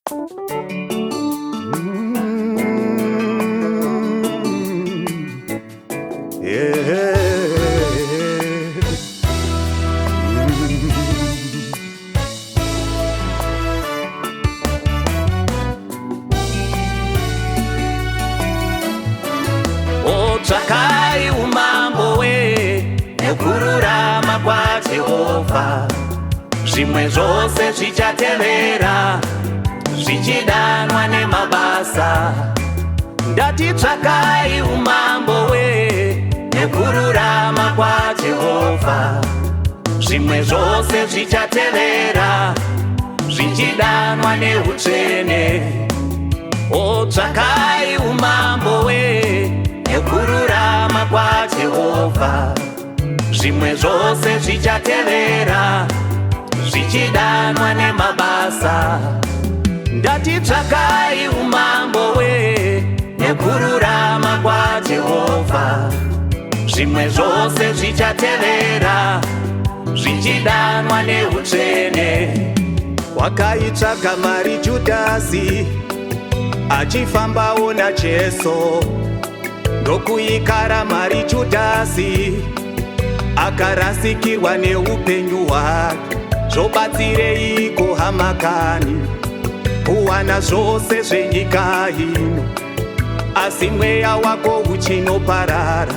Tsvakai umambo we nekururama kwaJehovha, zvimwe zvose zvichatevera zvichidanwa nemabasa. Ndati tsvakai umambo we nekururama kwaJehovha, zvimwe zvose zvichatevera zvichidanwa neutsvene. O tsvakai umambo we nekururama kwaJehovha, zvimwe zvose zvichatevera zvichidanwa nemabasa. Ndati tsvakai umambo we nekururama kwaJehovha, zvimwe zvose zvichatevera zvichidanwa neutsvene. Wakaitsvaga mari Judhasi achifambawo naJesu, ndokuikara mari Judhasi akarasikirwa neupenyu hwake. Zvobatsireiko hama kani kuwana zvose zvenyika ino, asi mweya wako uchinoparara?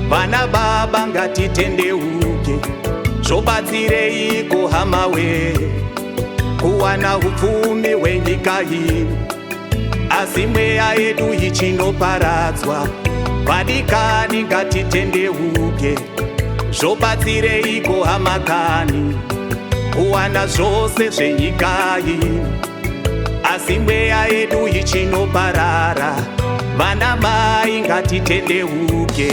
Vana baba ngatitendeuke. Zvobatsireiko hama we kuwana upfumi hwenyika ino, asi mweya yedu ichinoparadzwa? Vadikani ngatitendeuke. Zvobatsireiko hama kani kuwana zvose zvenyika ino, asi mweya yedu ichinoparara? Vana mai ngatitendeuke.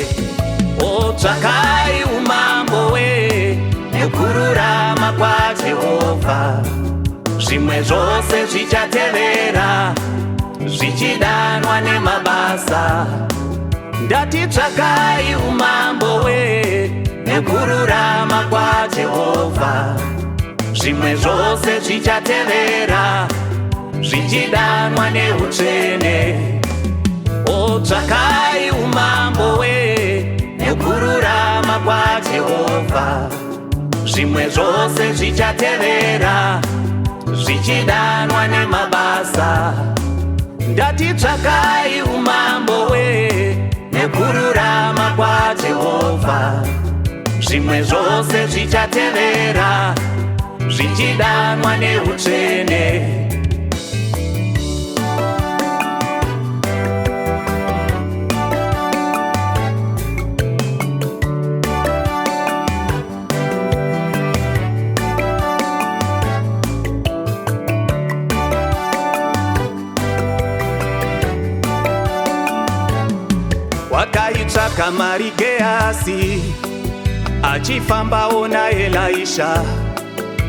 O tsvakai umambo we nekururama kwaJehovha, zvimwe zvose zvichatevera zvichidanwa nemabasa. Ndati tsvakai umambo we nekururama kwaJehovha, zvimwe zvose zvichatevera zvichidanwa neutsvene. O tsvakai umambo we nekururama kwaJehovha, zvimwe zvose zvichatevera zvichidanwa nemabasa. Ndati tsvakai umambo we nekururama kwaJehovha, zvimwe zvose zvichatevera zvichidanwa neutsvene. Wakaitsvaga mari Gehazi achifambawo naElisha,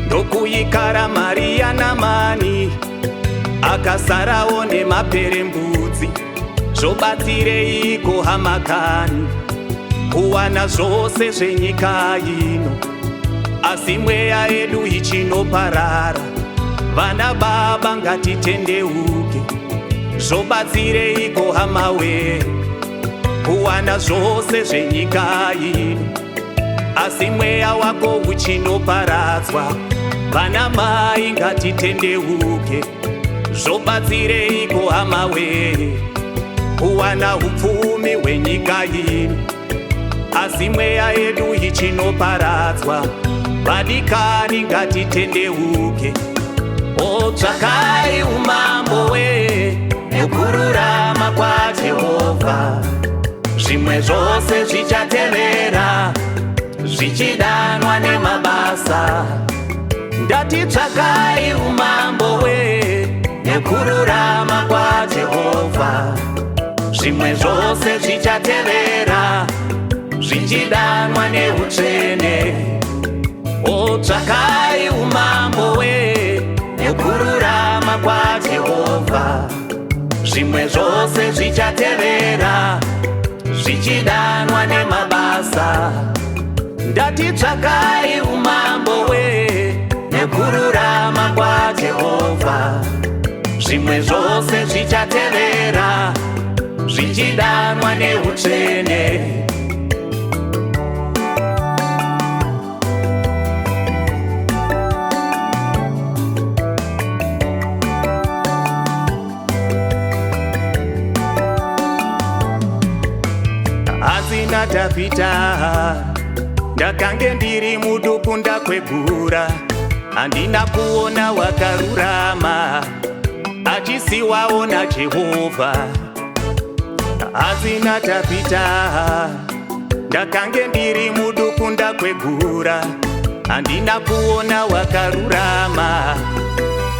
ndokuikara mari yaNamani akasarawo nemaperembudzi. Zvobatsireiko hama kani kuwana zvose zvenyika ino, asi mweya yedu ichinoparara? Vana baba ngatitendeuke. Zvobatsireiko hama we kuwana zvose zvenyika ino, asi mweya wako uchinoparadzwa? Vana mai ngatitendeuke. Zvobatsireiko hama we kuwana upfumi hwenyika ino, asi mweya yedu ichinoparadzwa? Vadikani ngatitendeuke. O tsvakai umambo we nekururama kwaJehovha, zvimwe zvose zvichatevera zvichidanwa nemabasa. Ndati tsvakai umambo we nekururama kwaJehovha, zvimwe zvose zvichatevera zvichidanwa neutsvene. O tsvakai umambo we nekururama kwaJehovha, zvimwe zvose zvichatevera zvichidanwa nemabasa. Ndati tsvakai umambo we nekururama kwaJehovha, zvimwe zvose zvichatevera zvichidanwa neutsvene. Asi ndapita ndakange ndiri muduku ndakwegura, handina kuona wakarurama achisiwawo naJehovha. Asi ndapita ndakange ndiri muduku ndakwegura, handina kuona wakarurama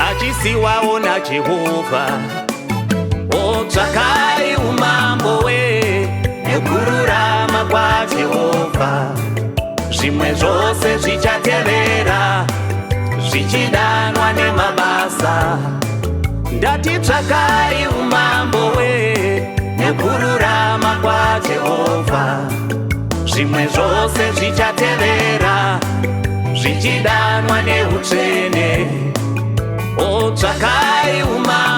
achisiwawo naJehovha. Tsvakai umambo nekururama kwaJehovha, zvimwe zvose zvichatevera zvichidanwa nemabasa. Ndati tsvakai umambo nekururama kwaJehovha, zvimwe zvose zvichatevera zvichidanwa neutsvene. Tsvakai umambo